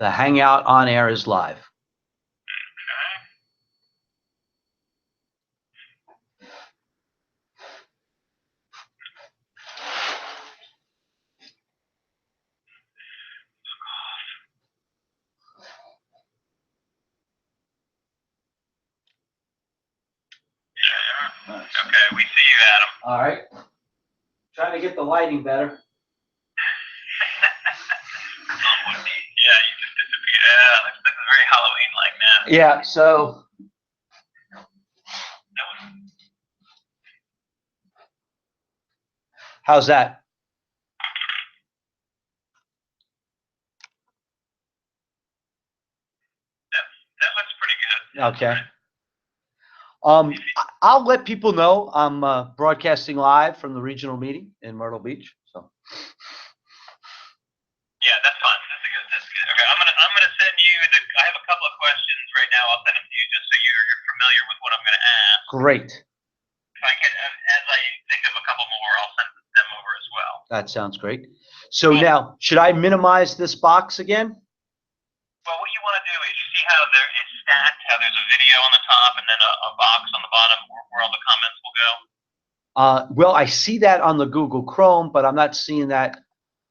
The Hangout on air is live. Okay, we see you, Adam. All right. Trying to get the lighting better. Yeah, you just disappeared. Yeah, looks like it's very Halloween-like now. Yeah, so how's that? That looks pretty good. Okay. I'll let people know I'm broadcasting live from the regional meeting in Myrtle Beach. So. Yeah, that's fine. That's good. Okay, I'm gonna send you I have a couple of questions right now. I'll send them to you just so you're familiar with what I'm gonna ask. Great. If I can, as I think of a couple more, I'll send them over as well. That sounds great. So now, should I minimize this box again? Well, what you want to do is you see how it's stacked, how there's a video on the top and then a box on the bottom where all the comments will go? Well, I see that on the Google Chrome, but I'm not seeing that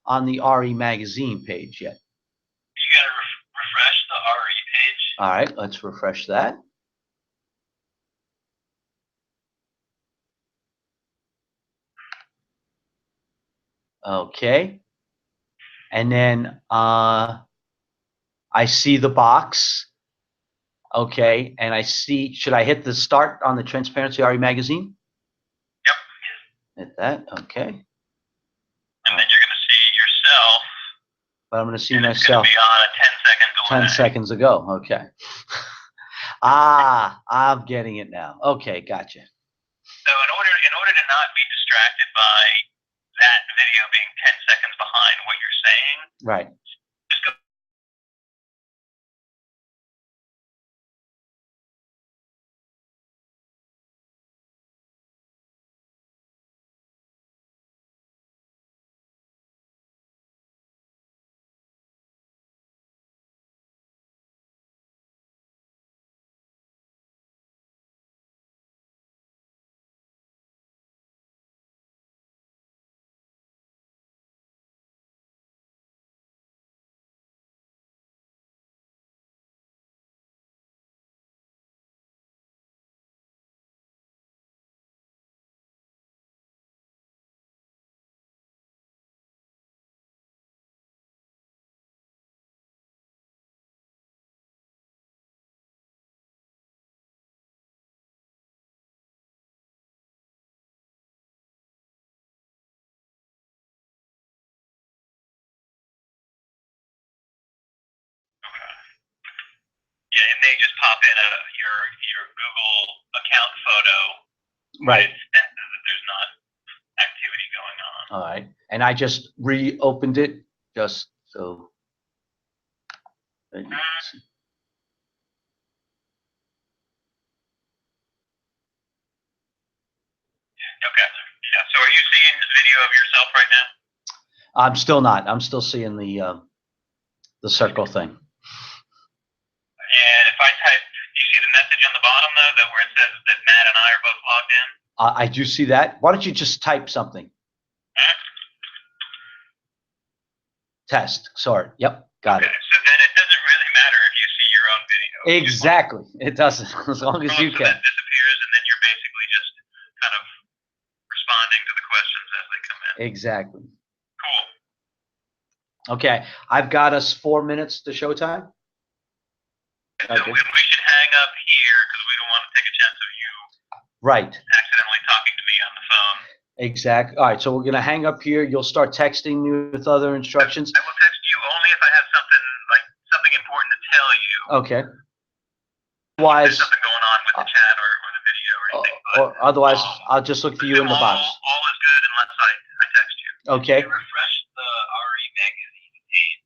on the RE Magazine page yet. You got to refresh the RE page. All right, let's refresh that. Okay. And then I see the box. Okay, and I see, should I hit the start on the Transparency RE Magazine? Yep. Hit that, okay. And then you're going to see yourself. But I'm going to see and myself. It's going to be on a 10-second delay. 10 seconds ago, okay. I'm getting it now. Okay, gotcha. So in order to not be distracted by that video being 10 seconds behind what you're saying. Right. Just go. Yeah, it may just pop in your Google account photo. Right. It senses that there's not activity going on. All right. And I just reopened it just so. That you can see. Okay. Yeah. So are you seeing the video of yourself right now? I'm still not. I'm still seeing the circle thing. And if I type, you see the message on the bottom though, that where it says that Matt and I are both logged in? I do see that. Why don't you just type something? Test. Sorry. Yep. Got it. So then it doesn't really matter if you see your own video. Exactly. It doesn't, as long as you So can. that disappears, and then you're basically just kind of responding to the questions as they come in. Exactly. Cool. Okay. I've got us 4 minutes to showtime. So we should hang up here because we don't want to take a chance of you Right. accidentally talking to me on the phone. Exactly. All right. So we're going to hang up here. You'll start texting me with other instructions. I will text you only if I have something important to tell you. Okay. Otherwise, there's something going on with the chat or the video or anything. Or otherwise, I'll just look for you in the box. All is good unless I text you. Okay. You refresh the RE Magazine page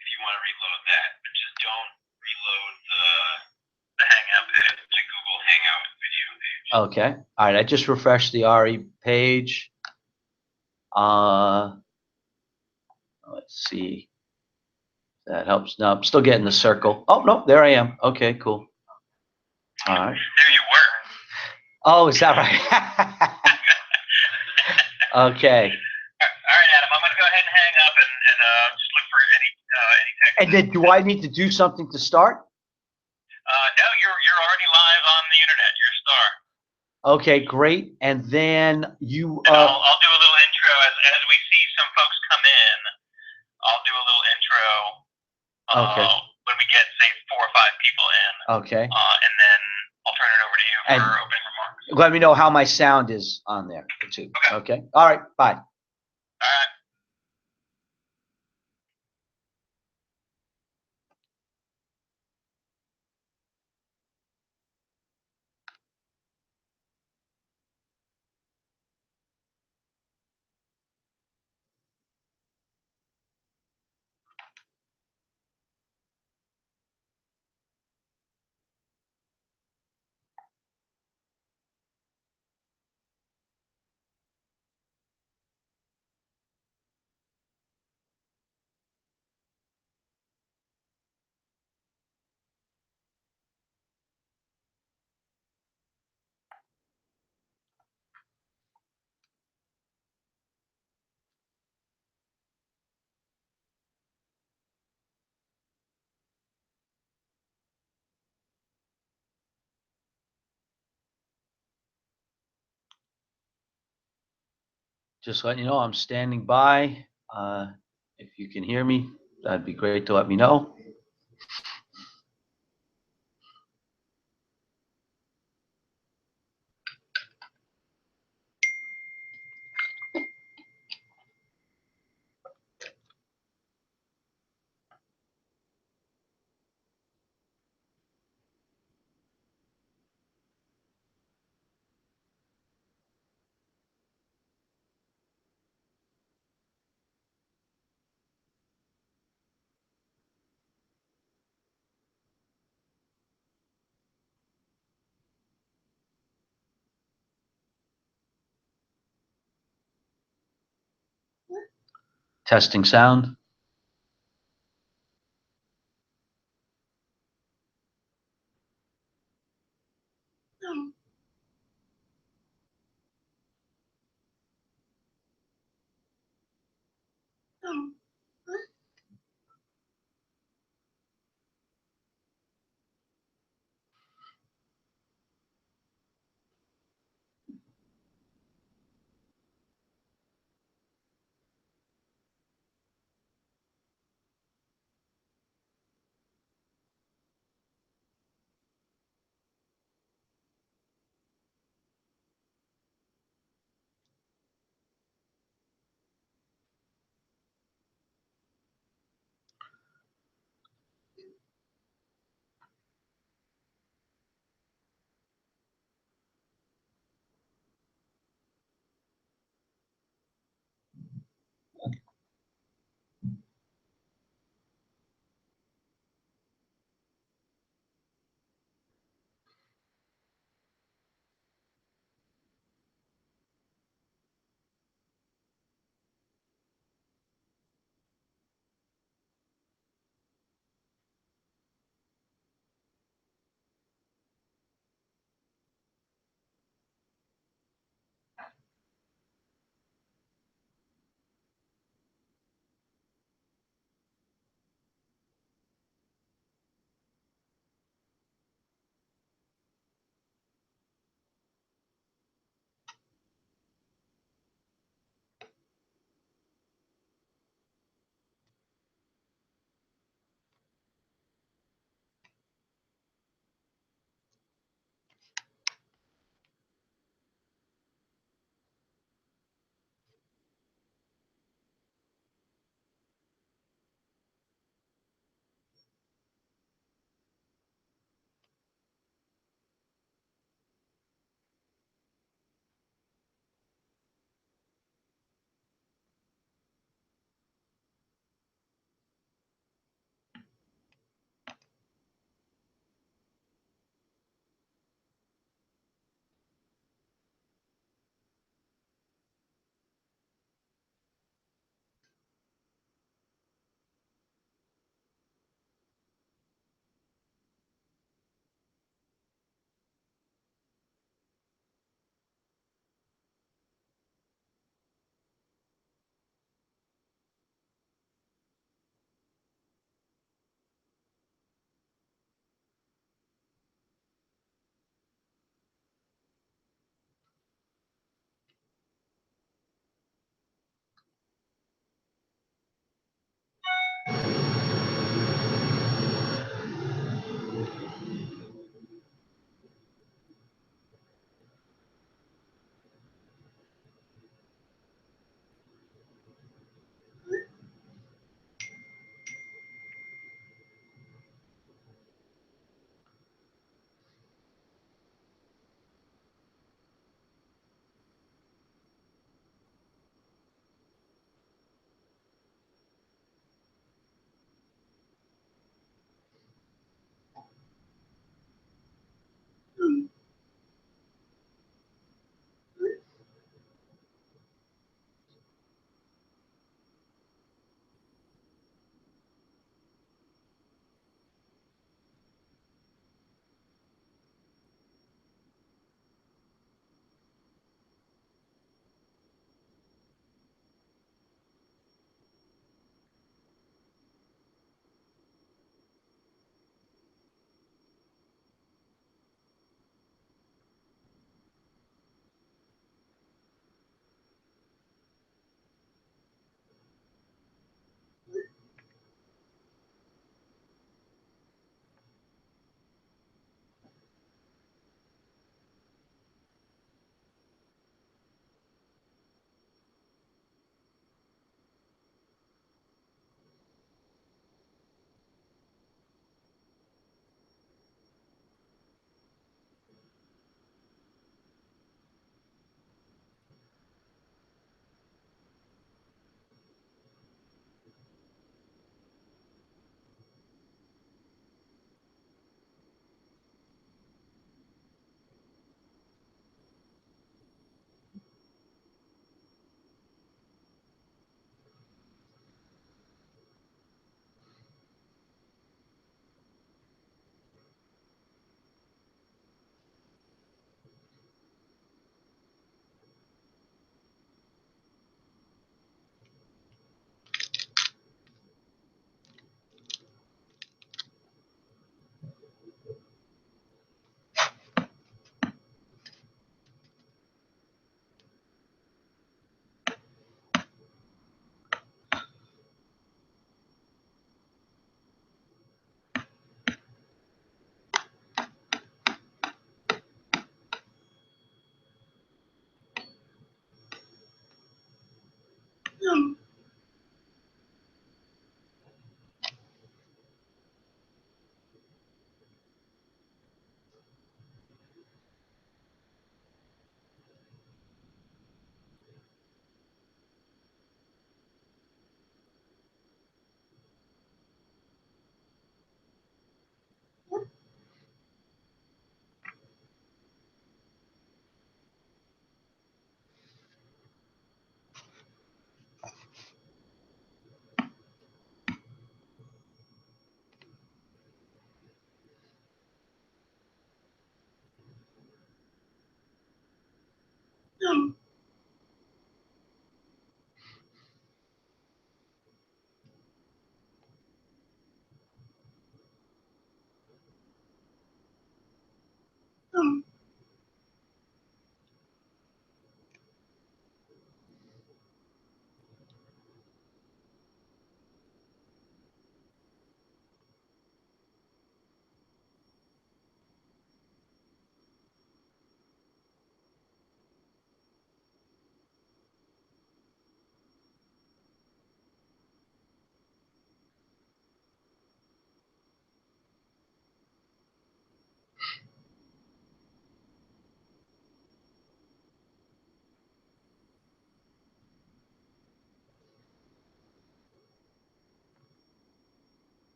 if you want to reload that, but just don't reload the Hangout page, the Google Hangout video page. Okay. All right. I just refreshed the RE page. Let's see. That helps. No, I'm still getting the circle. Oh, no, there I am. Okay, cool. All right. There you were. Oh, is that right? Okay. All right, Adam. I'm going to go ahead and hang up and just look for any text. And then do I need to do something to start? No, you're already live on the internet. You're a star. Okay, great. And then you. And I'll do a little intro as we see some folks come in. I'll do a little intro. Okay. When we get, say, 4 or 5 people in. Okay. And then I'll turn it over to you And for opening remarks. let me know how my sound is on there too. Okay. All right. Bye. All right. Just letting you know I'm standing by. If you can hear me, that'd be great to let me know. Testing sound.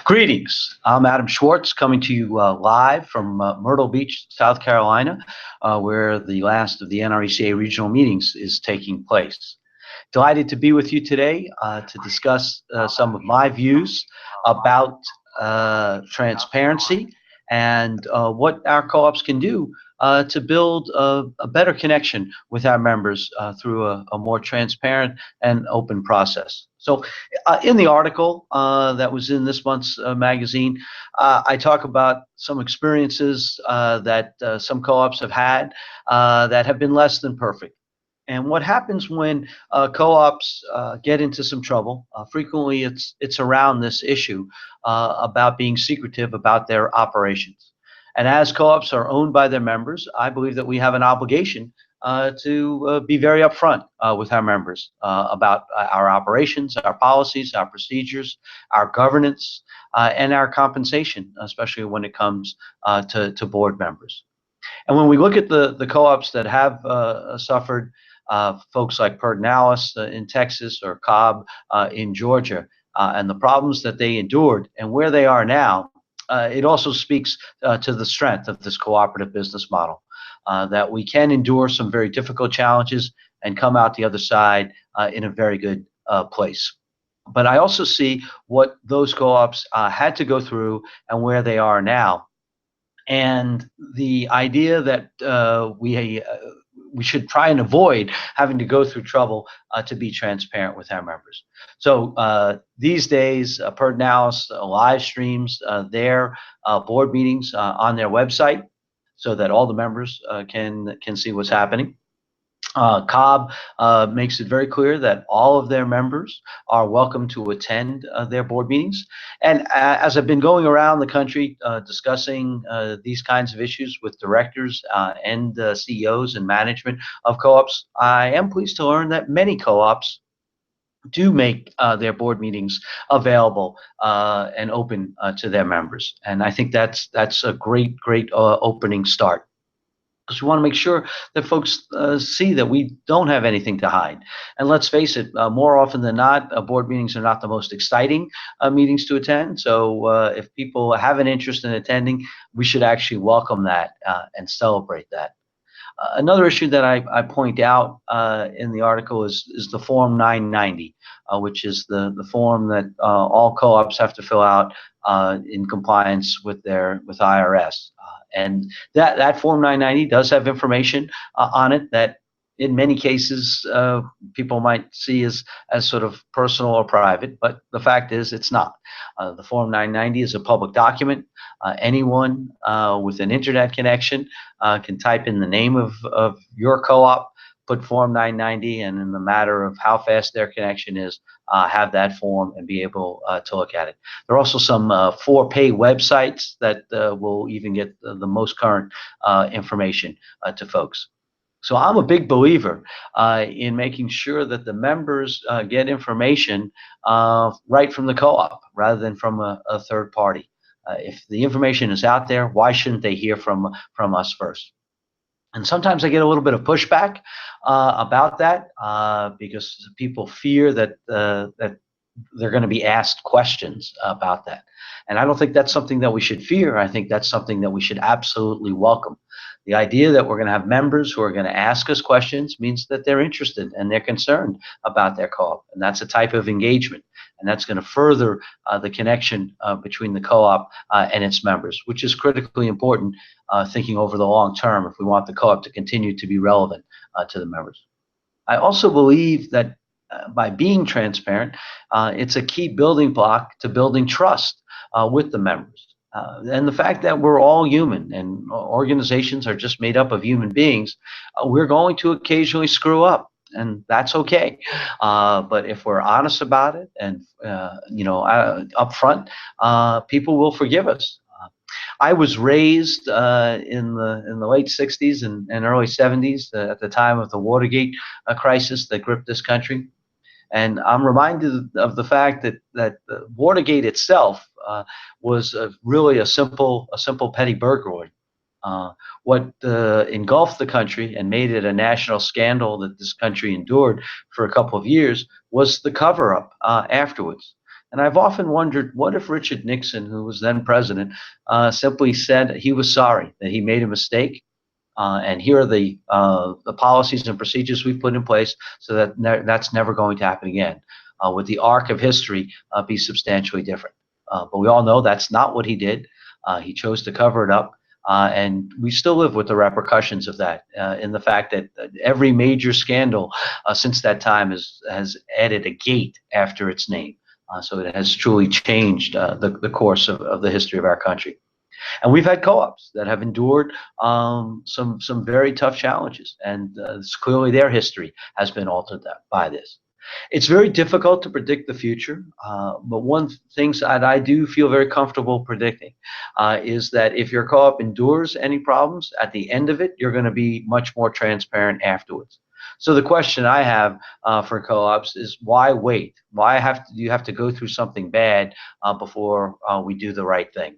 Greetings. I'm Adam Schwartz coming to you live from Myrtle Beach, South Carolina, where the last of the NRECA regional meetings is taking place. Delighted to be with you today to discuss some of my views about transparency and what our co-ops can do to build a better connection with our members through a more transparent and open process. So in the article that was in this month's magazine, I talk about some experiences that some co-ops have had that have been less than perfect. And what happens when co-ops get into some trouble? Frequently, it's around this issue about being secretive about their operations. And as co-ops are owned by their members, I believe that we have an obligation to be very upfront with our members about our operations, our policies, our procedures, our governance, and our compensation, especially when it comes to board members. And when we look at the co-ops that have suffered, folks like Pedernales in Texas or Cobb in Georgia, and the problems that they endured and where they are now, it also speaks to the strength of this cooperative business model, that we can endure some very difficult challenges and come out the other side in a very good place. But I also see what those co-ops had to go through and where they are now. And the idea that we should try and avoid having to go through trouble to be transparent with our members. So these days, Pedernales live streams their board meetings on their website so that all the members can see what's happening. Cobb makes it very clear that all of their members are welcome to attend their board meetings. And as I've been going around the country discussing these kinds of issues with directors and CEOs and management of co-ops, I am pleased to learn that many co-ops do make their board meetings available and open to their members. And I think that's a great opening start, because we want to make sure that folks see that we don't have anything to hide. And let's face it, more often than not, board meetings are not the most exciting meetings to attend. So if people have an interest in attending, we should actually welcome that and celebrate that. Another issue that I point out in the article is the Form 990, which is the form that all co-ops have to fill out in compliance with IRS. And that Form 990 does have information on it that in many cases people might see as sort of personal or private, but the fact is it's not. The Form 990 is a public document. Anyone with an internet connection can type in the name of your co-op, put Form 990, and in the matter of how fast their connection is, have that form and be able to look at it. There are also some for-pay websites that will even get the most current information to folks. So I'm a big believer in making sure that the members get information right from the co-op rather than from a third party. If the information is out there, why shouldn't they hear from us first? And sometimes I get a little bit of pushback about that because people fear that they're going to be asked questions about that. And I don't think that's something that we should fear. I think that's something that we should absolutely welcome. The idea that we're going to have members who are going to ask us questions means that they're interested and they're concerned about their co-op. And that's a type of engagement. And that's going to further the connection between the co-op and its members, which is critically important thinking over the long term if we want the co-op to continue to be relevant to the members. I also believe that by being transparent, it's a key building block to building trust with the members. And the fact that we're all human and organizations are just made up of human beings, we're going to occasionally screw up, and that's okay. But if we're honest about it and up front, people will forgive us. I was raised in the late 60s and early 70s at the time of the Watergate crisis that gripped this country. And I'm reminded of the fact that Watergate itself was really a simple petty burglary. What engulfed the country and made it a national scandal that this country endured for a couple of years was the cover-up afterwards. And I've often wondered, what if Richard Nixon, who was then president, simply said he was sorry, that he made a mistake, and here are the policies and procedures we've put in place so that that's never going to happen again. Would the arc of history be substantially different? But we all know that's not what he did. He chose to cover it up, and we still live with the repercussions of that in the fact that every major scandal since that time has added a gate after its name. So it has truly changed the course of the history of our country. And we've had co-ops that have endured some very tough challenges, and clearly their history has been altered by this. It's very difficult to predict the future, but one things that I do feel very comfortable predicting is that if your co-op endures any problems, at the end of it, you're going to be much more transparent afterwards. So the question I have for co-ops is why wait? Why do you have to go through something bad before we do the right thing?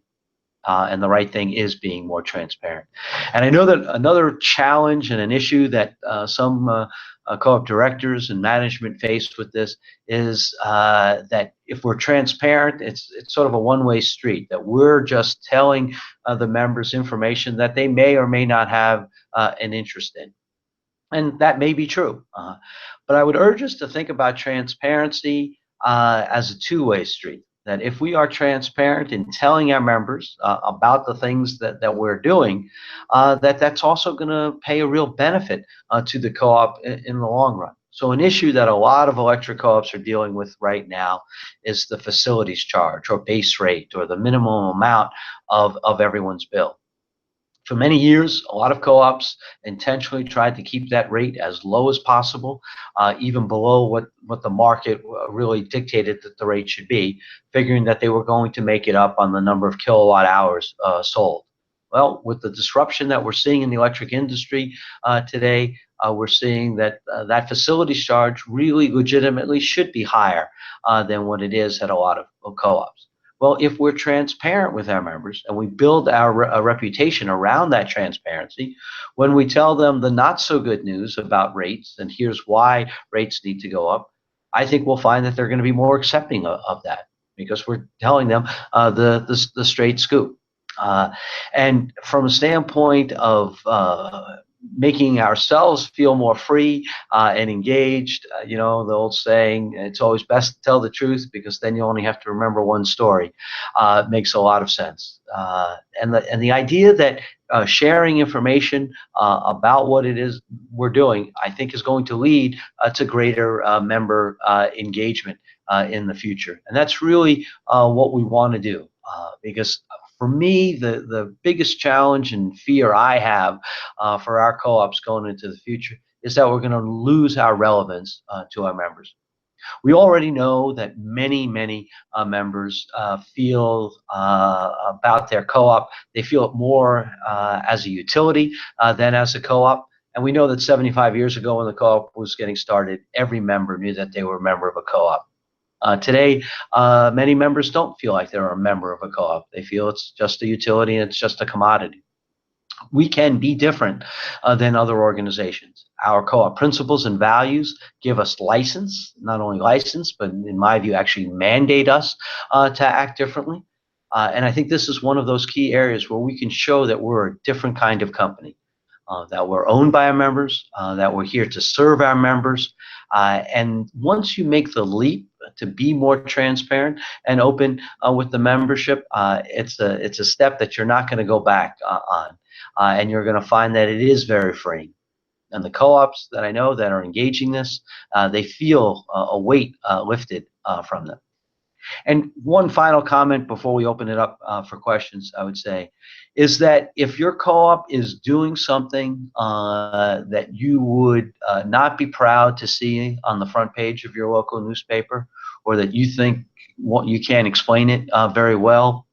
And the right thing is being more transparent. And I know that another challenge and an issue that some co-op directors and management face with this is that if we're transparent, it's sort of a one-way street, that we're just telling the members information that they may or may not have an interest in. And that may be true. But I would urge us to think about transparency as a two-way street. That if we are transparent in telling our members about the things that we're doing, that's also going to pay a real benefit to the co-op in the long run. So an issue that a lot of electric co-ops are dealing with right now is the facilities charge or base rate or the minimum amount of everyone's bill. For many years, a lot of co-ops intentionally tried to keep that rate as low as possible, even below what the market really dictated that the rate should be, figuring that they were going to make it up on the number of kilowatt hours sold. Well, with the disruption that we're seeing in the electric industry today, we're seeing that that facilities charge really legitimately should be higher than what it is at a lot of co-ops. Well, if we're transparent with our members and we build our reputation around that transparency, when we tell them the not so good news about rates and here's why rates need to go up, I think we'll find that they're going to be more accepting of that because we're telling them the straight scoop. And from a standpoint of making ourselves feel more free and engaged. You know, the old saying, it's always best to tell the truth because then you only have to remember one story. Makes a lot of sense. And the idea that sharing information about what it is we're doing, I think is going to lead to greater member engagement in the future. And that's really what we want to do because for me, the biggest challenge and fear I have for our co-ops going into the future is that we're going to lose our relevance to our members. We already know that many members feel about their co-op. They feel it more as a utility than as a co-op. And we know that 75 years ago when the co-op was getting started, every member knew that they were a member of a co-op. Today, many members don't feel like they're a member of a co-op. They feel it's just a utility and it's just a commodity. We can be different than other organizations. Our co-op principles and values give us license, not only license, but in my view, actually mandate us to act differently. And I think this is one of those key areas where we can show that we're a different kind of company, that we're owned by our members, that we're here to serve our members. And once you make the leap to be more transparent and open with the membership, it's a step that you're not going to go back on. And you're going to find that it is very freeing. And the co-ops that I know that are engaging this, they feel a weight lifted from them. And one final comment before we open it up for questions, I would say, is that if your co-op is doing something that you would not be proud to see on the front page of your local newspaper, or that you think you can't explain it very well,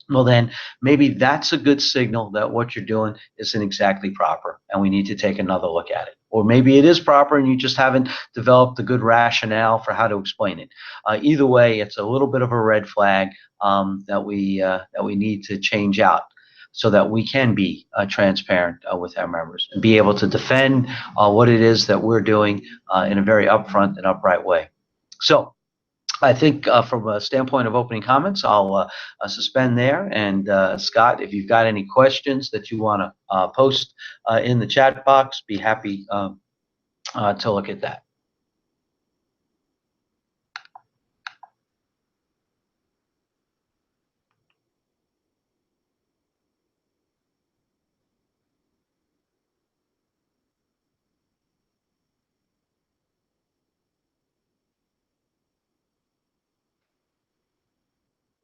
well then maybe that's a good signal that what you're doing isn't exactly proper and we need to take another look at it. Or maybe it is proper and you just haven't developed a good rationale for how to explain it. Either way, it's a little bit of a red flag that we need to change out so that we can be transparent with our members and be able to defend what it is that we're doing in a very upfront and upright way. So I think from a standpoint of opening comments, I'll suspend there. And Scott, if you've got any questions that you want to post in the chat box, be happy to look at that.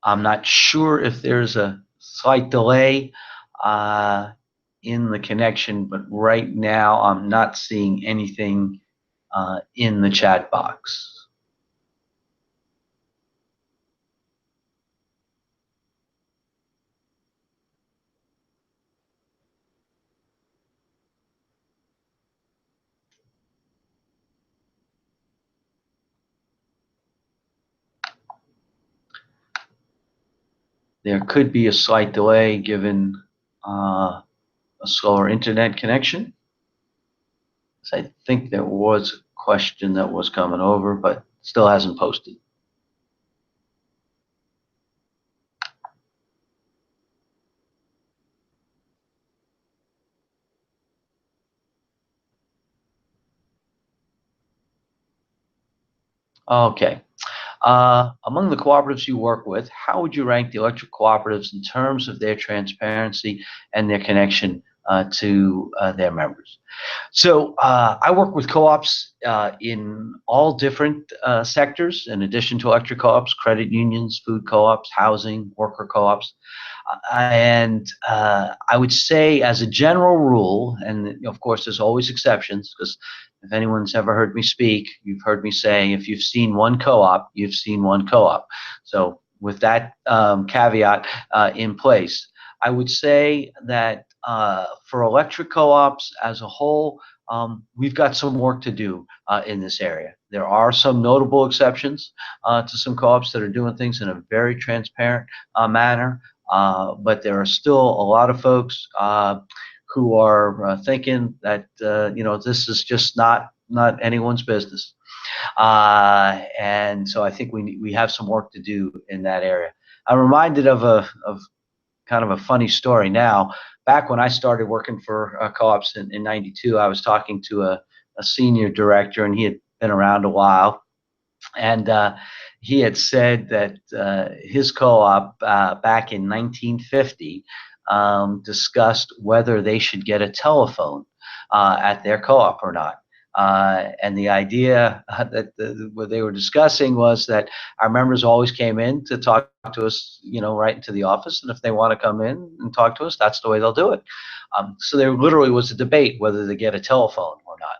I'm not sure if there's a slight delay in the connection, but right now I'm not seeing anything in the chat box. There could be a slight delay given a slower internet connection. So I think there was a question that was coming over, but still hasn't posted. Okay. Among the cooperatives you work with, how would you rank the electric cooperatives in terms of their transparency and their connection to their members? So I work with co-ops in all different sectors, in addition to electric co-ops, credit unions, food co-ops, housing, worker co-ops. And I would say, as a general rule, and of course, there's always exceptions, because if anyone's ever heard me speak, you've heard me say, if you've seen one co-op, you've seen one co-op. So with that caveat in place, I would say that for electric co-ops as a whole, we've got some work to do in this area. There are some notable exceptions to some co-ops that are doing things in a very transparent manner. But there are still a lot of folks who are thinking that this is just not anyone's business, and so I think we have some work to do in that area. I'm reminded of kind of a funny story now. Back when I started working for co-ops in '92, I was talking to a senior director, and he had been around a while, and he had said that his co-op back in 1950 discussed whether they should get a telephone at their co-op or not. And the idea that what they were discussing was that our members always came in to talk to us, right into the office, and if they want to come in and talk to us, that's the way they'll do it. So there literally was a debate whether to get a telephone or not.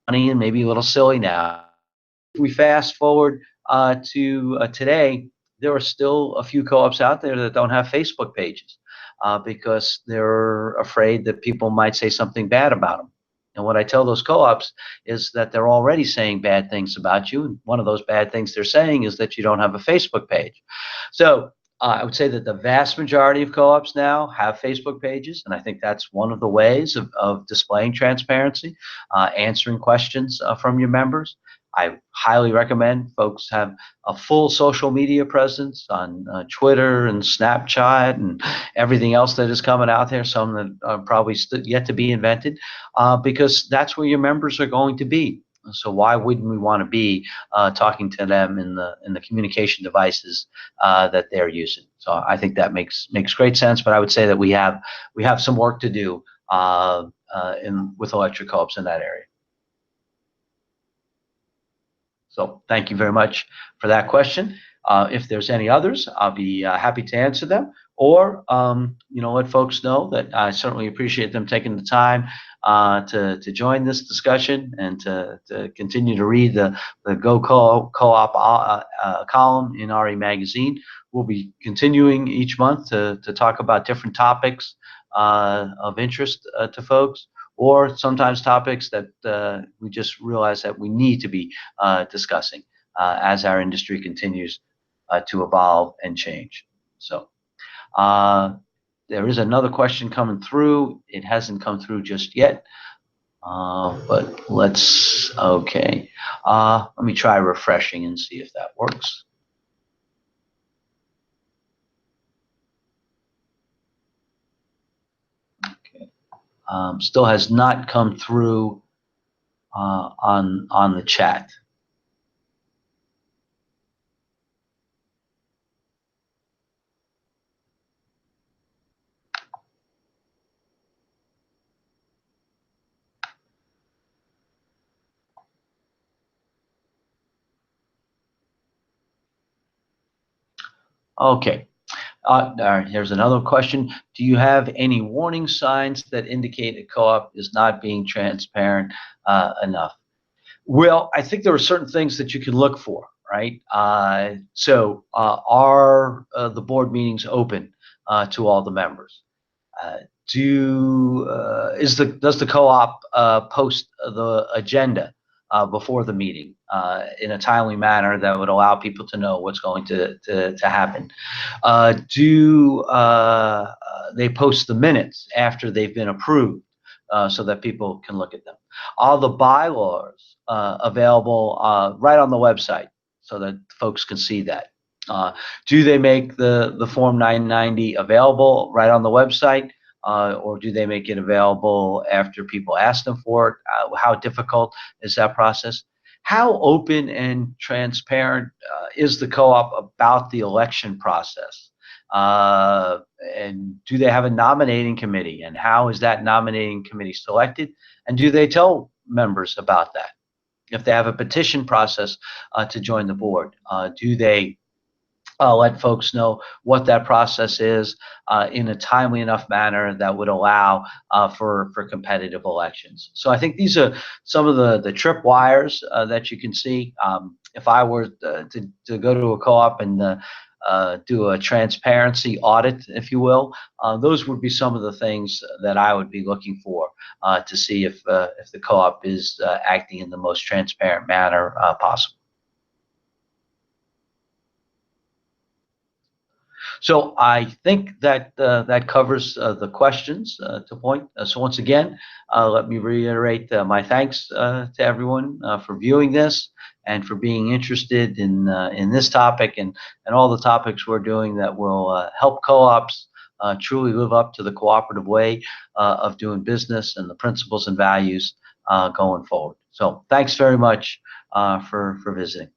Funny and maybe a little silly now. If we fast forward to today, there are still a few co-ops out there that don't have Facebook pages because they're afraid that people might say something bad about them. And what I tell those co-ops is that they're already saying bad things about you. And one of those bad things they're saying is that you don't have a Facebook page. So I would say that the vast majority of co-ops now have Facebook pages, and I think that's one of the ways of displaying transparency, answering questions from your members. I highly recommend folks have a full social media presence on Twitter and Snapchat and everything else that is coming out there, some that are probably yet to be invented, because that's where your members are going to be. So why wouldn't we want to be talking to them in the communication devices that they're using? So I think that makes great sense. But I would say that we have some work to do with electric co-ops in that area. So thank you very much for that question. If there's any others, I'll be happy to answer them, or let folks know that I certainly appreciate them taking the time to join this discussion and to continue to read the Go Co-op column in RE Magazine. We'll be continuing each month to talk about different topics of interest to folks, or sometimes topics that we just realize that we need to be discussing as our industry continues to evolve and change. So there is another question coming through. It hasn't come through just yet, but okay. Let me try refreshing and see if that works. Okay. Still has not come through on the chat. Okay. Here's another question. Do you have any warning signs that indicate a co-op is not being transparent enough? Well, I think there are certain things that you can look for, right? Are the board meetings open to all the members? Uh, does the co-op post the agenda before the meeting in a timely manner that would allow people to know what's going to happen? Do they post the minutes after they've been approved so that people can look at them? Are the bylaws available right on the website so that folks can see that? Do they make the Form 990 available right on the website? Or do they make it available after people ask them for it? How difficult is that process? How open and transparent is the co-op about the election process? And do they have a nominating committee? And how is that nominating committee selected? And do they tell members about that? If they have a petition process to join the board, do they let folks know what that process is in a timely enough manner that would allow for competitive elections? So I think these are some of the tripwires that you can see. If I were to go to a co-op and do a transparency audit, if you will, those would be some of the things that I would be looking for to see if the co-op is acting in the most transparent manner possible. So I think that that covers the questions to point. So once again, let me reiterate my thanks to everyone for viewing this and for being interested in this topic and all the topics we're doing that will help co-ops truly live up to the cooperative way of doing business and the principles and values going forward. So thanks very much for visiting.